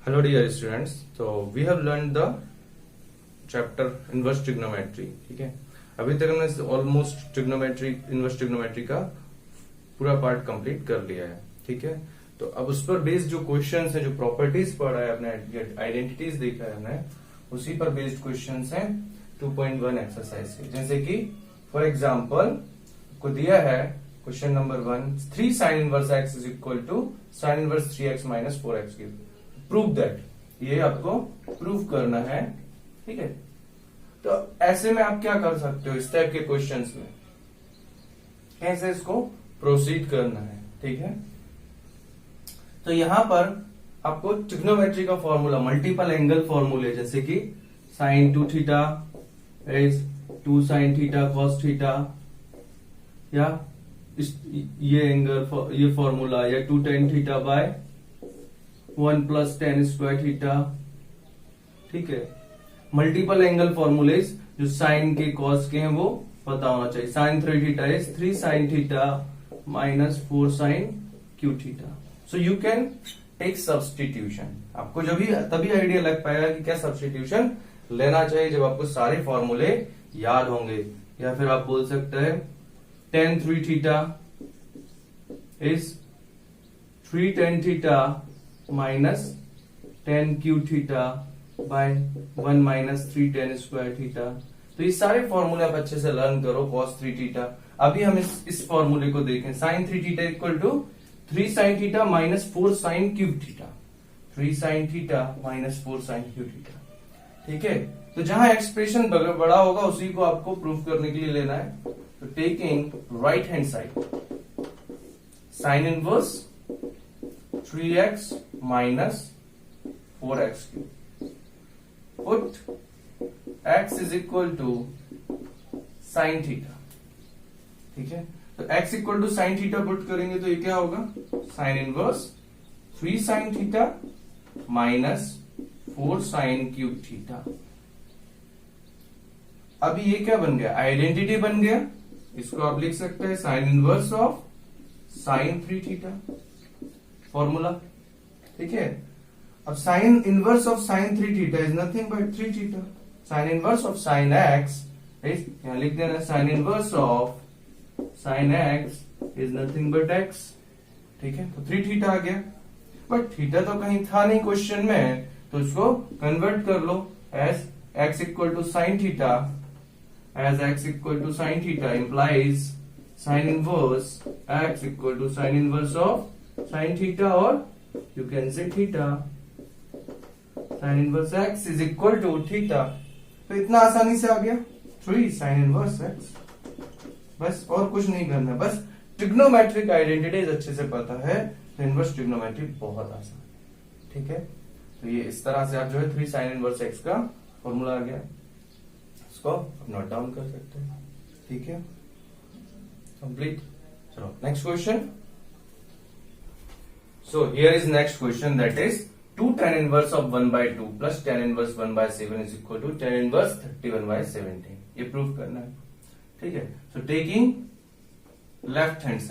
Hello dear students, so we have learned the chapter inverse trigonometry. ठीक है, अभी तक हमने ऑलमोस्ट ट्रिग्नोमेट्री इनवर्स ट्रिग्नोमेट्री का पूरा पार्ट कंप्लीट कर लिया है. ठीक है, तो अब उस पर बेस्ड जो क्वेश्चंस हैं, जो प्रॉपर्टीज पढ़ा है आपने, आइडेंटिटीज देखा है हमने, उसी पर बेस्ड क्वेश्चंस हैं 2.1 एक्सरसाइज के. जैसे कि फॉर एग्जाम्पल को दिया है question number 1, 3 sin inverse x is equal to sin inverse 3x minus 4x की. प्रूव दैट, ये आपको प्रूव करना है. ठीक है, तो ऐसे में आप क्या कर सकते हो, इस टाइप के क्वेश्चंस में कैसे इसको प्रोसीड करना है. ठीक है, तो यहां पर आपको ट्रिग्नोमेट्री का फॉर्मूला, मल्टीपल एंगल फॉर्मूले, जैसे कि sine 2 theta is 2 sin theta cos theta, या ये एंगल, ये फॉर्मूला, या 2 tan theta by 1 plus tan square theta. ठीक है, मल्टीपल एंगल फॉर्मूलेज जो साइन के कॉस के हैं वो पता होना चाहिए. Sine 3 theta is 3 sin theta minus 4 sin cube theta. So you can take substitution. आपको जब भी तभी आइडिया लग पाएगा कि क्या सब्सटीट्यूशन लेना चाहिए, जब आपको सारे फॉर्मूले याद होंगे. या फिर आप बोल सकते हैं tan 3 theta is 3 tan theta minus tan Q theta by 1 minus 3 tan square theta. तो ये सारे फॉर्मूले आप अच्छे से लर्न करो. cos 3 थीटा, अभी हम इस फॉर्मूले को देखें. sin 3 theta equal to 3 sin theta minus 4 sin cube theta. 3 sin theta minus 4 sin cube theta. ठीक है, तो जहां एक्सप्रेशन बड़ा होगा उसी को आपको प्रूव करने के लिए लेना है. तो taking right hand side, sine inverse 3x minus 4x cube, put x is equal to sine theta. ठीक है, तो x equal to sine theta put करेंगे तो ये क्या होगा, sine inverse 3 sin theta minus 4 sin cube theta. अभी ये क्या बन गया, आइडेंटिटी बन गया. इसको आप लिख सकते हैं sign inverse of sign 3 theta formula. ठीक है, अब sign inverse of sign 3 theta is nothing but 3 theta. Sine inverse of sine x is, यहां लिख देना sign inverse of sine x is nothing but x. ठीक है, तो 3 थीटा आ गया, बट थीटा तो कहीं था नहीं क्वेश्चन में, तो इसको कन्वर्ट कर लो as x equal to sine theta. As x equal to sine theta implies sine inverse x equal to sine inverse of sine theta, और you can say theta. Sine inverse x is equal to theta. तो इतना आसानी से आ गया 3 sign inverse x. बस और कुछ नहीं करना, बस ट्रिग्नोमेट्रिक आइडेंटिटीज अच्छे से पता है तो इनवर्स ट्रिग्नोमेट्री बहुत आसान है. ठीक है, तो ये इस तरह से आप जो है 3 साइन इनवर्स एक्स का फॉर्मूला आ गया, इसको आप नोट डाउन कर सकते हैं. ठीक है, कंप्लीट. चलो next question. So here is next question, that is 2 tan inverse of 1 by 2 plus tan inverse 1 by 7 is equal to tan inverse 31 by 17. ये प्रूफ करना है. ठीक है, so taking left hand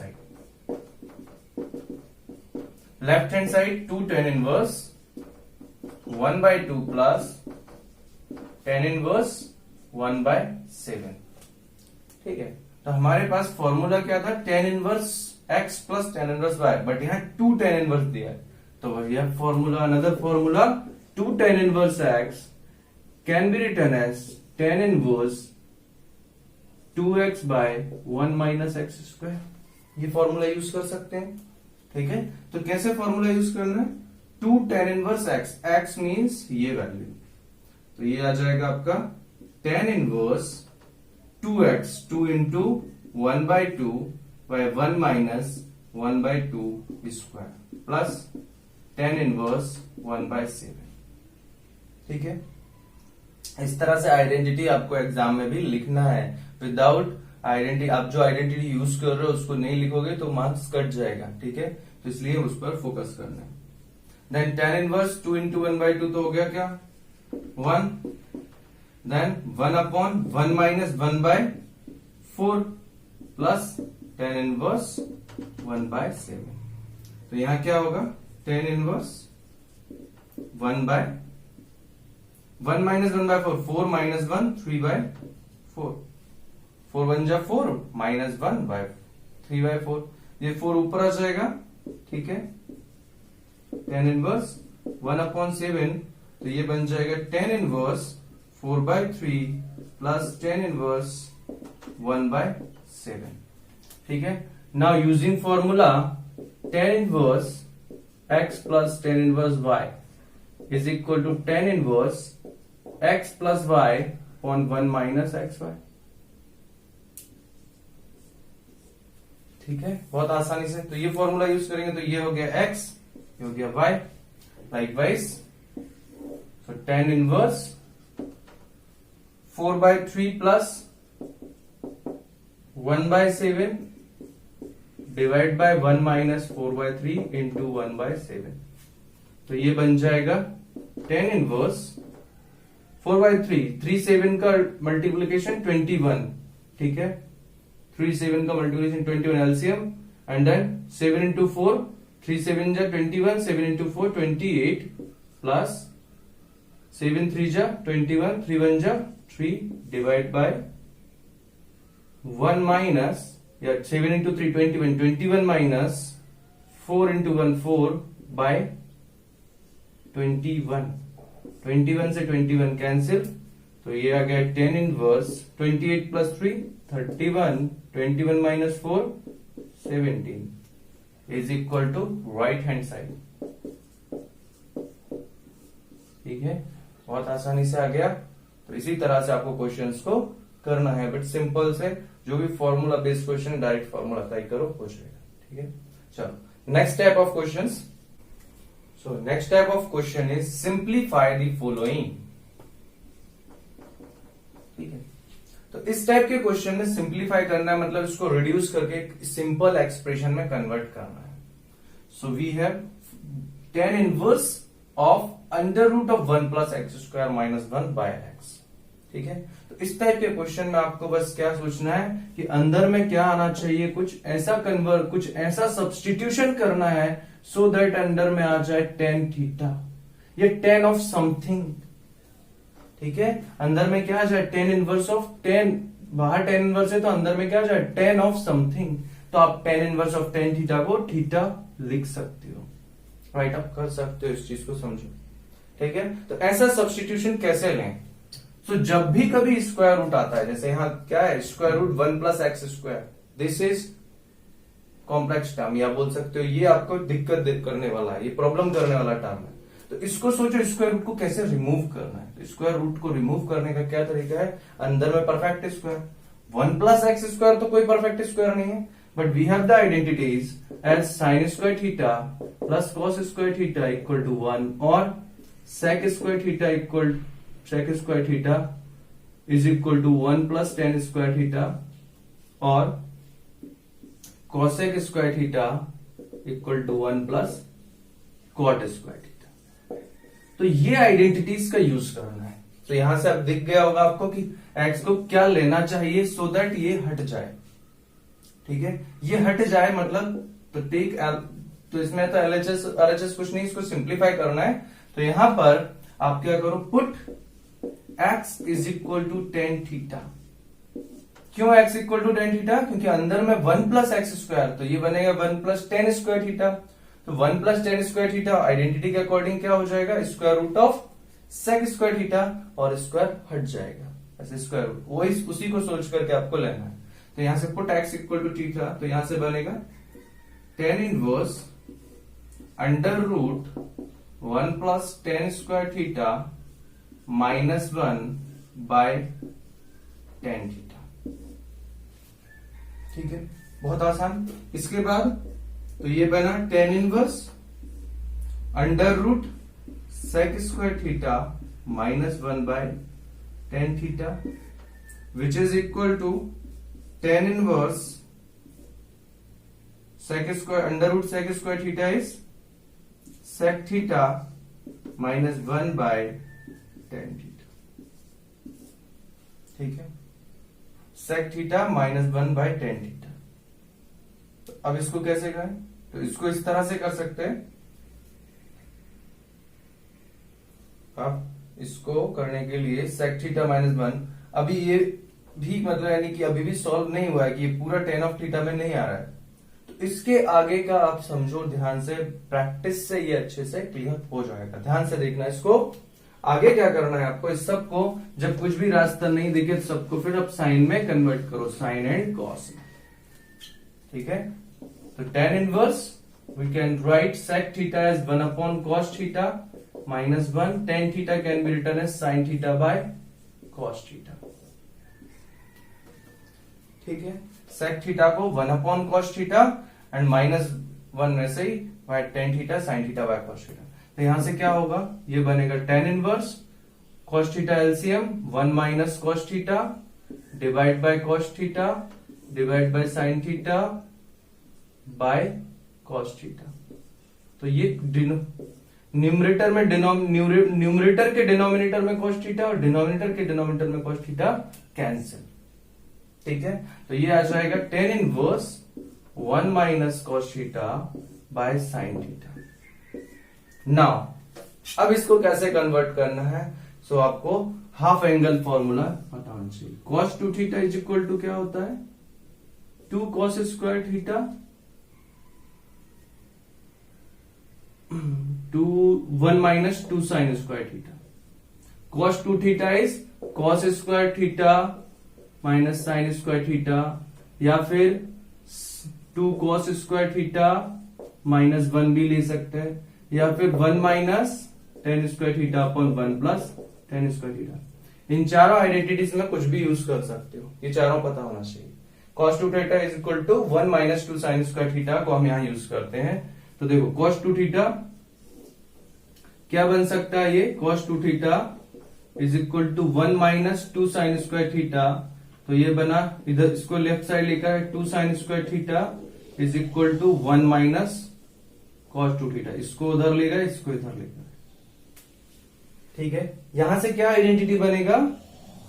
side 2 tan inverse 1 by 2 plus tan inverse 1 by 7. ठीक है, तो हमारे पास formula क्या था, tan inverse x plus tan inverse y, but यहाँ 2 tan इनवर्स दिया है, तो यह formula, another formula 2 tan inverse x can be written as tan inverse 2x by 1 minus x square. ये फॉर्मूला यूज कर सकते हैं. ठीक है, तो कैसे फॉर्मूला यूज करना है, 2 tan inverse x, x means ये वैल्यू, तो ये आ जाएगा आपका tan inverse 2x 2 into 1 by 2 by 1 minus 1 by 2 square plus tan inverse 1 by 7. ठीक है, इस तरह से आइडेंटिटी आपको एग्जाम में भी लिखना है. विदाउट आइडेंटिटी, आप जो आइडेंटिटी यूज कर रहे हो उसको नहीं लिखोगे तो मार्क्स कट जाएगा. ठीक है, तो इसलिए उस पर फोकस करना है. Then tan inverse 2 into 1 by 2 तो हो गया क्या, 1. Then 1 upon 1 minus 1 by 4 plus tan inverse 1 by 7. तो यहां क्या होगा, tan इनवर्स 1 माइनस 1/4, 4 माइनस 1 3/4, 4 1 जा 4 माइनस 1/3/4, ये 4 ऊपर आ जाएगा, ठीक है। tan इनवर्स 1/7, तो ये बन जाएगा tan inverse 4/3 plus tan inverse 1/7, ठीक है। Now using formula tan inverse x plus tan inverse y is equal to tan inverse x plus y upon 1 minus xy, ठीक है, बहुत आसानी से। तो ये फॉर्मूला यूज करेंगे तो ये हो गया x, ये हो गया y, लाइकवाइज तो tan inverse 4/3 plus 1/7 divide by 1 minus 4/3 into 1/7, तो ये बन जाएगा tan इनवर्स 4/3, 3 7 का मल्टीप्लीकेशन 21, ठीक है, 3 7 का multiplication 21 LCM, and then 7 into 4, 3 7 जा 21, 7 इंटू 4 28 प्लस 7 3 जा 21, 3 1 जा 3 डिवाइड बाय 1 माइनस या 7 इंटू 3 21, 21 माइनस 4 इंटू 1 4 बाय 21, 21 से 21 कैंसिल, तो ये आ गया tan inverse 28 plus 3 31, 21 minus 4 17 is equal to right hand side, ठीक है, बहुत आसानी से आ गया। तो इसी तरह से आपको क्वेश्चंस को करना है, बट सिंपल से जो भी formula based question direct formula apply करो हो जाएगा, ठीक है। चलो next type of questions. So next type of question is simplify the following, ठीक है। तो इस टाइप के क्वेश्चन में सिंप्लीफाई करना है, मतलब इसको रिड्यूस करके एक सिंपल एक्सप्रेशन में कन्वर्ट करना है। So we have tan inverse of under root of 1 plus x square minus 1 by x, ठीक है। तो इस टाइप के क्वेश्चन में आपको बस क्या सोचना है कि अंदर में क्या आना चाहिए, कुछ ऐसा सब्सटीट्यूशन करना है सो दैट अंदर में आ जाए tan थीटा या tan ऑफ समथिंग, ठीक है। अंदर में क्या आ जाए tan इनवर्स ऑफ tan, बाहर tan इनवर्स है तो अंदर में क्या आ जाए tan ऑफ समथिंग, तो आप tan inverse of tan theta को थीटा लिख सकते हो, राइट अप कर सकते हो, इस चीज को समझो, ठीक है। तो ऐसा सब्सटीट्यूशन कैसे लें? तो जब भी कभी स्क्वायर रूट आता है, जैसे यहां क्या है square root 1 plus x square, this is complex term, या बोल सकते हो ये आपको दिक्कत करने वाला है, ये प्रॉब्लम करने वाला टर्म है। तो इसको सोचो स्क्वायर रूट को कैसे रिमूव करना है। तो स्क्वायर रूट को रिमूव करने का क्या तरीका है, अंदर में perfect square, 1 plus x square तो कोई परफेक्ट स्क्वायर नहीं है, but we have the identities as sine square theta plus cos square theta equal to 1 और sec square theta equal sec square theta is equal to 1 plus tan square theta और cosec square theta equal to 1 plus cot square theta. तो ये identities का use करना है। तो यहां से अब दिख गया होगा आपको कि एक्स को क्या लेना चाहिए सो दैट ये हट जाए, ठीक है। ये हट जाए मतलब प्रत्येक, तो इसमें तो एलएचएस आरएचएस कुछ नहीं, इसको सिंप्लीफाई करना है। तो यहां पर आप क्या करो, put x is equal to tan theta. क्यों x equal to tan theta? क्योंकि अंदर में 1 प्लस एक्स स्क्वायर, तो ये बनेगा 1 प्लस tan स्क्वायर थीटा। तो 1 plus tan square theta identity के अकॉर्डिंग क्या हो जाएगा, square root of sec square theta, और स्क्वायर हट जाएगा ऐसे स्क्वायर रूट, वही उसी को सोच करके आपको लेना है। तो यहां से put x equal to theta, तो यहां से बनेगा tan inverse under root 1 plus tan square theta minus 1 by tan theta, ठीक है, बहुत आसान। इसके बाद तो ये बना tan inverse under root sec square theta minus 1 by tan theta which is equal to tan inverse sec square under root sec square theta is sec theta minus 1 by tan theta, ठीक है, sec theta minus 1 by tan theta. तो अब इसको कैसे करें, तो इसको इस तरह से कर सकते हैं, अब इसको करने के लिए sec थीटा माइनस 1, अभी ये भी मतलब यानी कि अभी भी सॉल्व नहीं हुआ है कि ये पूरा tan ऑफ थीटा में नहीं आ रहा है, तो इसके आगे का आप समझो ध्यान से, प्रैक्टिस से ये अच्छे से क्लियर हो जाएगा। ध्यान से देखना इसको। आगे क्या करना है आपको, इस सब को जब कुछ भी रास्ता नहीं दिखे तो सबको फिर अब साइन में कन्वर्ट करो, साइन एंड कॉस। ठीक है, तो tan inverse we can write sec theta as 1 upon cos theta minus 1, tan theta can be written as sin theta by cos theta। ठीक है, sec theta को 1 upon cos theta and minus 1 में से ही tan theta sin theta by cos theta। तो यहां से क्या होगा, ये बनेगा tan inverse cos theta LCM 1 minus cos theta divide by cos theta divide by sin theta by cos theta. तो ये न्यूमरेटर में न्यूमरेटर के डिनोमिनेटर में cos थीटा और डिनोमिनेटर के डिनोमिनेटर में cos थीटा कैंसिल। ठीक है, तो ये आ जाएगा tan inverse 1 minus cos theta by sin theta. Now अब इसको कैसे कन्वर्ट करना है, सो आपको हाफ एंगल फॉर्मूला पता होना चाहिए। cos 2 theta is equal to क्या होता है, 2 cos square theta 1 minus 2 sin square theta। cos 2 theta is cos square theta minus sin square theta, या फिर 2 cos square theta minus 1 भी ले सकते हैं, या फिर 1 minus tan square theta upon 1 plus tan square theta। इन चारों आइडेंटिटीज में कुछ भी यूज कर सकते हो, ये चारों पता होना चाहिए। cos 2 theta is equal to 1 minus 2 sin square theta को हम यहां यूज करते हैं। तो देखो cos 2 थीटा क्या बन सकता है, ये cos 2 theta is equal to 1 minus 2 sine square theta. तो ये बना, इधर इसको लेफ्ट साइड लिखा है 2 sine square theta is equal to 1 minus cos 2 theta. इसको उधर लेगा, इसको इधर लेगा। ठीक है, यहां से क्या आइडेंटिटी बनेगा,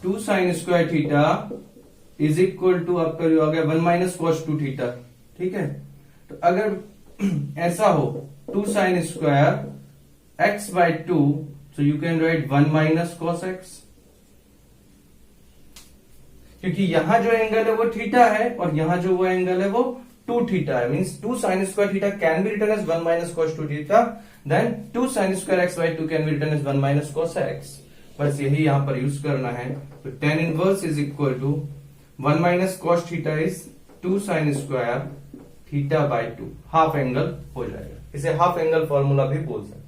2 sine square theta is equal to आपका जो आ गया 1 माइनस cos 2 थीटा। ठीक है, तो अगर ऐसा हो 2 sine square x by 2, so you can write 1 minus cos x, क्योंकि यहां जो एंगल है वो थीटा है और यहां जो वो एंगल है वो 2 थीटा है। Means 2 sin square theta can be written as 1 minus cos 2 theta, then 2 sin square x by 2 can be written as 1 minus cos x। बस यही यहां पर यूज करना है। तो tan inverse is equal to 1 minus cos theta is 2 sin square theta by 2, half angle हो जाएगा। इसे हाफ एंगल फॉर्मूला भी बोल सकते हैं।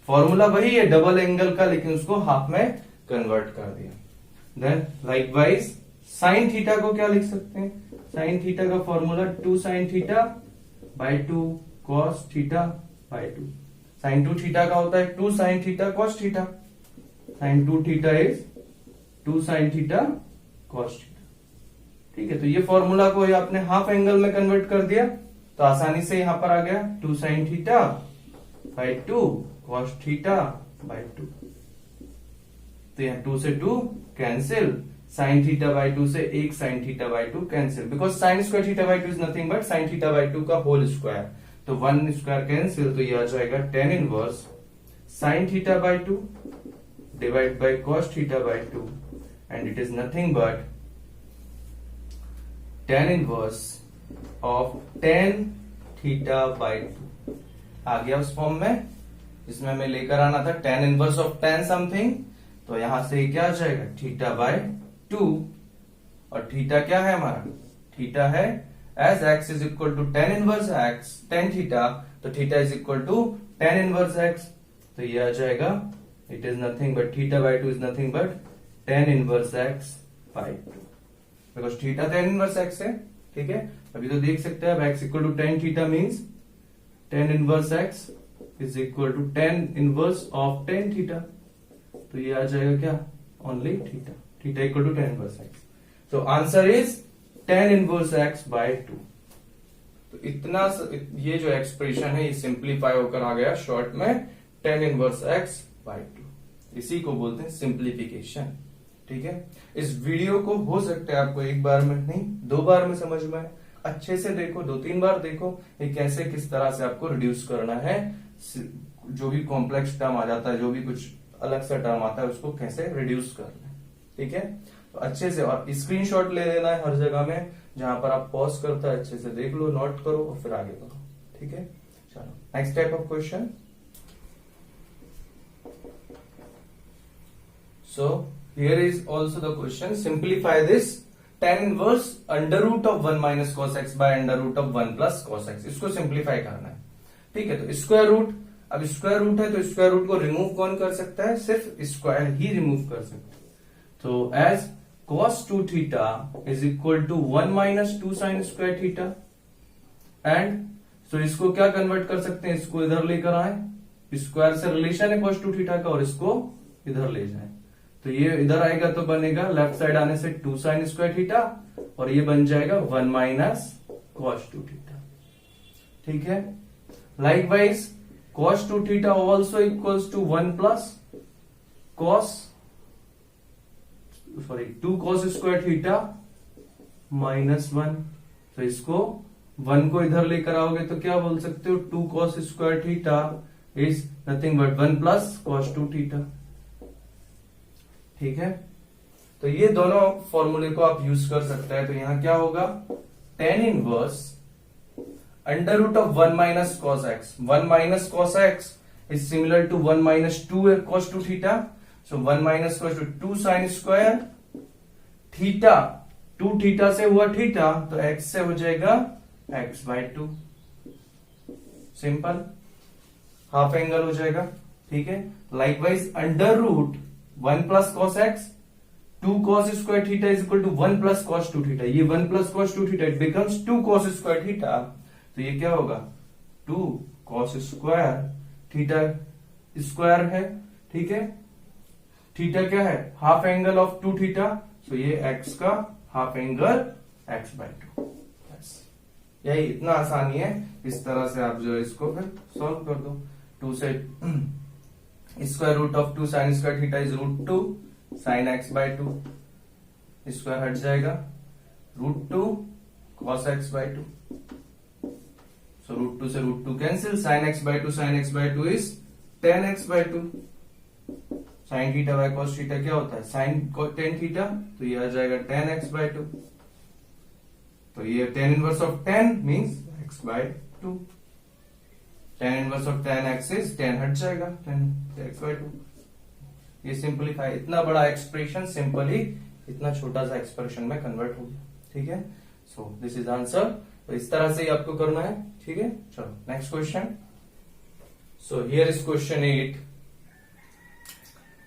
फॉर्मूला वही है डबल एंगल का, लेकिन उसको हाफ में कन्वर्ट कर दिया। देन लाइकवाइज साइन थीटा को क्या लिख सकते हैं, साइन थीटा का formula 2 sine theta by 2 cos theta by 2। Sine 2 theta का होता है 2 sine theta cos theta, sine 2 theta is 2 sine theta cos theta. ठीक है, तो ये फॉर्मूला को आपने हाफ एंगल में कन्वर्ट कर दिया, तो आसानी से यहां पर आ गया 2 sine theta by 2 cos theta by 2। तो यहां 2 से 2 कैंसिल, साइन थीटा बाय 2 से 1 sign theta by 2 cancel, because sign square theta by 2 is nothing but sign theta by 2 का होल स्क्वायर। तो 1 स्क्वायर कैंसिल, तो ये आ जाएगा tan inverse sine theta by 2 divide by cos theta by 2, and it is nothing but tan inverse of tan theta by 2। आ गया उस form में जिसमें हमें लेकर आना था tan inverse of tan something. तो यहां से क्या आ जाएगा थीटा बाय 2, और थीटा क्या है हमारा, थीटा है as x is equal to tan inverse x tan theta, तो theta is equal to tan inverse x। तो ये आ जाएगा it is nothing but theta by 2 is nothing but tan inverse x by 2, because theta tan inverse x है। ठीक है, अभी तो देख सकते हैं अब x equal to tan theta means tan inverse x is equal to tan inverse of tan theta. तो ये आ जाएगा क्या, only theta, theta equal to tan inverse x। So answer is tan inverse x by 2। तो इतना ये जो expression है ये सिंप्लीफाई होकर आ गया शॉर्ट में tan इनवर्स x बाय 2। इसी को बोलते हैं सिंप्लीफिकेशन। ठीक है, इस वीडियो को हो सकता है आपको एक बार में नहीं 2 बार में समझ में आए। अच्छे से देखो, 2-3 बार देखो ये कैसे किस तरह से आपको रिड्यूस करना है। जो भी कॉम्प्लेक्स टर्म आ जाता है, जो भी कुछ अलग सा टर्म आता है, उसको कैसे रिड्यूस कर लें। ठीक है, तो अच्छे से और स्क्रीनशॉट ले लेना है हर जगह में, जहां पर आप पॉज करता है अच्छे से देख लो, नोट करो और फिर आगे बढ़ो। ठीक है, चलो next type of question. So here is also the question, simplify this tan inverse under root of 1 minus cos x by under root of 1 plus cos x, इसको सिंप्लीफाई करना है। ठीक है, तो स्क्वायर रूट, अब स्क्वायर रूट है तो square root को रिमूव कौन कर सकता है, सिर्फ स्क्वायर ही रिमूव कर सकता है। तो as cos 2 theta is equal to 1 minus 2 sine square theta, and तो इसको क्या कन्वर्ट कर सकते हैं, इसको इधर लेकर आए, स्क्वायर से रिलेशन है cos 2 थीटा का, और इसको इधर ले जाए, तो ये इधर आएगा तो बनेगा लेफ्ट साइड आने से 2 साइन स्क्वायर थीटा, और ये बन जाएगा 1 माइनस cos 2 थीटा। ठीक है, likewise cos 2 theta also equals to 1 plus cos 2 cos square theta minus 1, तो इसको 1 को इधर लेकर आओगे तो क्या बोल सकते हो, 2 cos square theta is nothing but 1 plus cos 2 theta. ठीक है, तो ये दोनों फॉर्मूले को आप यूज कर सकते हैं। तो यहां क्या होगा, tan inverse under root of 1 minus cos x, 1 minus cos x is similar to 1 minus 2 cos 2 theta, so 1 minus cos 2 sine square theta, 2 theta से हुआ थीटा, तो x से हो जाएगा x by 2, simple, half angle हो जाएगा। ठीक है, likewise under root 1 plus cos x, 2 cos square theta is equal to 1 plus cos 2 theta, ये 1 plus cos 2 theta it becomes 2 cos square theta, तो ये क्या होगा 2 cos स्क्वायर थीटा, स्क्वायर है। ठीक है, थीटा क्या है, हाफ एंगल ऑफ 2 थीटा, तो ये x का हाफ एंगल x बाय 2, बस यही, इतना आसानी है। इस तरह से आप जो है इसको फिर सॉल्व कर दो। 2 से square root of 2 sine square theta is root 2 sine x by 2, square हट जाएगा, root 2 cos x by 2, so root 2 से root 2 cancel, sine x by 2 sine x by 2 is tan x by 2, sine theta by cos theta क्या होता है, sign tan theta, तो ये आ जाएगा टेन एक्स बाय 2, तो ये tan inverse of 10 means x by 2, tan inverse of 10x is 10 हट जाएगा, 10x बाय 2, ये सिंपलीफाई, इतना बड़ा एक्सप्रेशन सिंपली इतना छोटा सा एक्सप्रेशन में कन्वर्ट हो गया। ठीक है, सो दिस इज आंसर, तो इस तरह से ही आपको करना है। ठीक है, चलो next question. So here is question 8,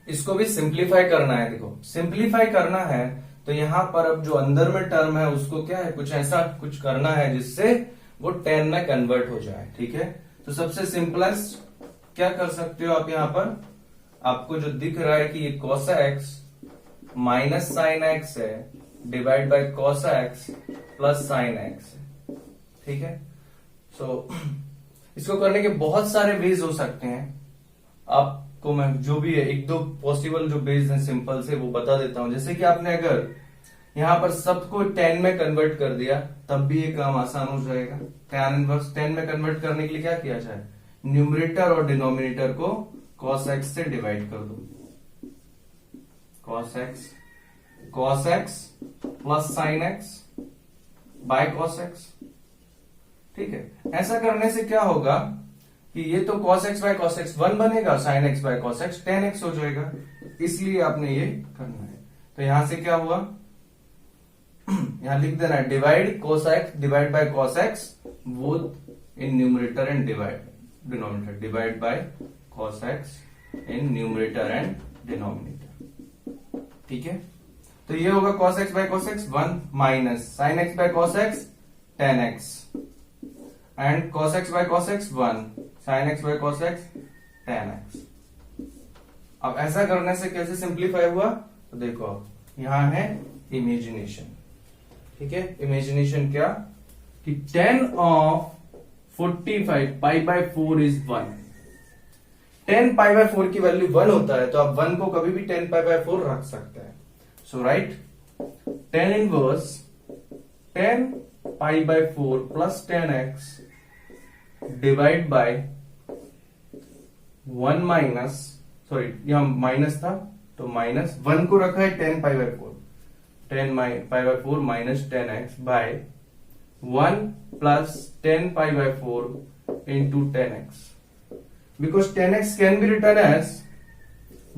इसको भी सिंप्लीफाई करना है। देखो सिंप्लीफाई करना है तो यहां पर अब जो अंदर में टर्म है उसको क्या है, कुछ ऐसा कुछ करना है जिससे वो 10 में कन्वर्ट हो जाए। ठीक है, तो सबसे सिंपलेस्ट क्या कर सकते हो आप, यहां पर आपको जो दिख रहा है कि ये cos x minus sine x है divide by cos x plus sine x है। ठीक है, सो इसको करने के बहुत सारे वेज हो सकते हैं, आपको मैं जो भी है एक दो पॉसिबल जो वेज हैं सिंपल से वो बता देता हूं। जैसे कि आपने अगर यहां पर सबको 10 में कन्वर्ट कर दिया तब भी ये काम आसान हो जाएगा। tan इनवर्स 10 में कन्वर्ट करने के लिए क्या किया जाए, न्यूमरेटर और डिनोमिनेटर को cos x से डिवाइड कर दो, cos x plus sine x by cos x। ठीक है, ऐसा करने से क्या होगा कि ये तो cos x by cos x 1 बनेगा, sin x by cos x 10x हो जाएगा, इसलिए आपने ये करना है। तो यहां से क्या हुआ, यहां लिख देना है divide cos x divide by cos x both in numerator and denominator, divide by cos x in numerator and denominator. ठीक है, तो ये होगा cos x by cos x 1 minus sin x by cos x 10x and cos x by cos x 1 sin x by cos x 10x। अब ऐसा करने से कैसे सिंप्लीफाई हुआ, तो देखो अब यहां है इमेजिनेशन। ठीक है, इमेजिनेशन क्या कि 10 of 45 pi by 4 is 1, 10 pi by 4 की वैल्यू 1 होता है तो आप 1 को कभी भी 10 पाई बाय 4 रख सकते हैं। So write 10 inverse 10 pi by 4 plus 10x divide by 1 minus sorry यहाँ माइनस था तो माइनस 1 को रखा है 10 pi by 4, 10 pi by 4 minus 10x by 1 plus 10 pi by 4 into 10x, because 10x can be written as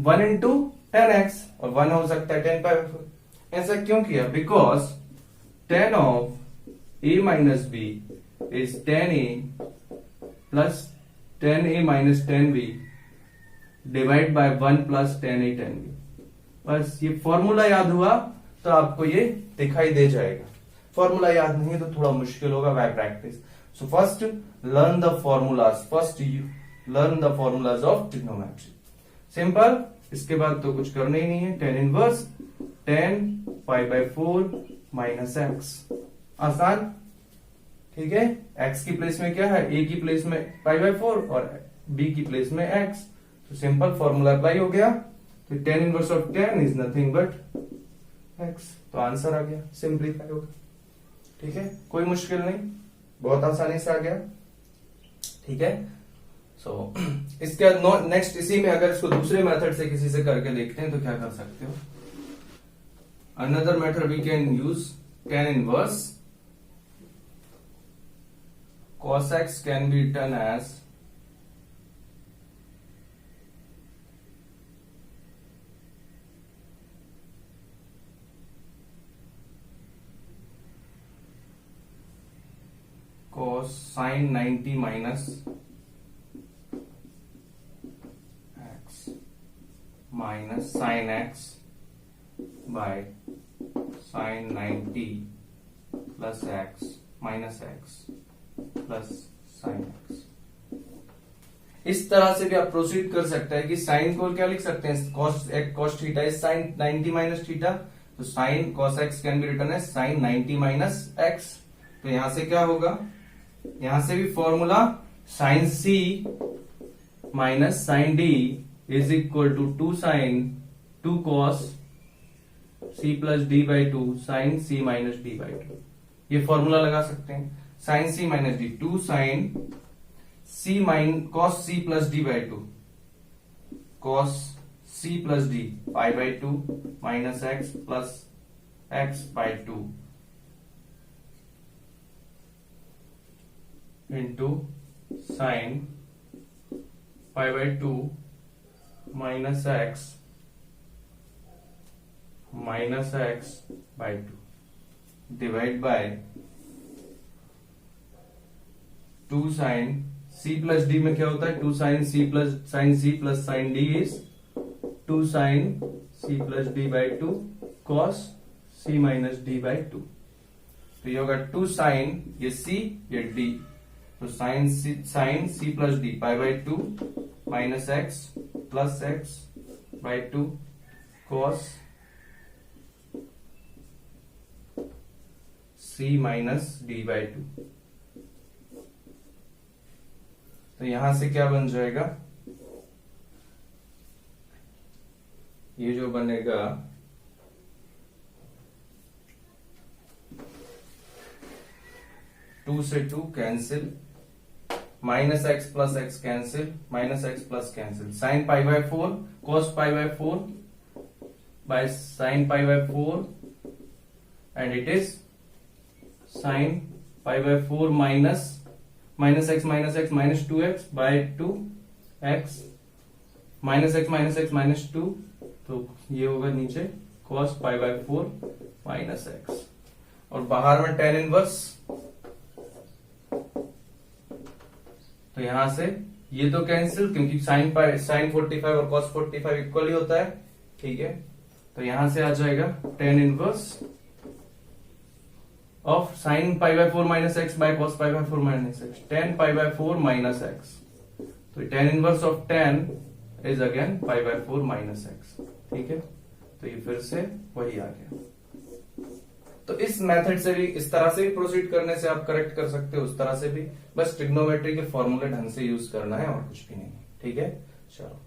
1 into 10x और 1 हो सकता है 10 पाई बाय 4. ऐसा क्यों किया? Because 10 of a minus b is 10a plus 10a minus 10b divide by 1 plus 10a 10b. बस ये formula याद हुआ तो आपको ये दिखाई दे जाएगा. फॉर्मूला याद नहीं है तो थोड़ा मुश्किल होगा bye practice. So first learn the formulas, first you learn the formulas of trigonometry. Simple, इसके बाद तो कुछ करना ही नहीं है. tan inverse 10 pi by 4 minus x, आसान. ठीक है, x की प्लेस में क्या है? a की प्लेस में पाई बाय 4 और b की प्लेस में x. तो सिंपल फॉर्मूला अप्लाई हो गया. तो tan inverse of 10 is nothing but x. तो आंसर आ गया, सिंप्लीफाई होगा. ठीक है, कोई मुश्किल नहीं, बहुत आसानी से आ गया. ठीक है, सो इसके बाद नेक्स्ट इसी में अगर इसको दूसरे मेथड से किसी से करके देखते हैं तो क्या कर सकते हो? Another method we can use tan inverse cos x can be written as cos sin 90 minus x minus sin x by sin 90 plus x minus x plus sine x. इस तरह से भी आप प्रोसीड कर सकते हैं कि साइन को क्या लिख सकते हैं? Cos theta is sine 90 minus theta. तो sine cos x can be written as sine 90 minus x. तो यहां से क्या होगा? यहां से भी formula sine C minus sine D is equal to 2 sine 2 cos C plus D by 2 sine C minus D by 2. ये फॉर्मूला लगा सकते हैं. Sine C minus D 2 sine C minus cos C plus D by 2 cos C plus D pi by 2 minus x plus x by 2 into sine pi by 2 minus x by 2 divide by 2 sine C plus D में क्या होता है? 2 sine C plus sine D is 2 sine C plus D by 2 cos C minus D by 2. तो ये होगा 2 sign, ये सी ये D. तो sine C plus D pi by 2 minus x plus x by 2 cos C minus D by 2. तो यहां से क्या बन जाएगा? ये जो बनेगा 2 से 2 cancel, minus x plus x cancel, minus x plus cancel. Sine pi by 4 cos pi by 4 by sine pi by 4 and it is sine pi by 4 minus x minus 2x by 2x minus x minus 2. तो ये होगा नीचे cos pi by 4 minus x. और बाहर में tan inverse. तो यहां से ये तो कैंसिल क्योंकि साइन 45 और cos 45 इक्वल ही होता है. ठीक है, तो यहां से आ जाएगा tan inverse of sign pi by 4 minus x by cos pi by 4 minus x, tan pi by 4 minus x. तो tan inverse of tan is again pi by 4 minus x. ठीक है, तो ये फिर से वही आ गया. तो इस मेथड से भी, इस तरह से भी प्रोसीड करने से आप करेक्ट कर सकते हो, उस तरह से भी. बस ट्रिग्नोमेट्री के फॉर्मूले ढंग से यूज करना है और कुछ भी नहीं. ठीक है, चलो.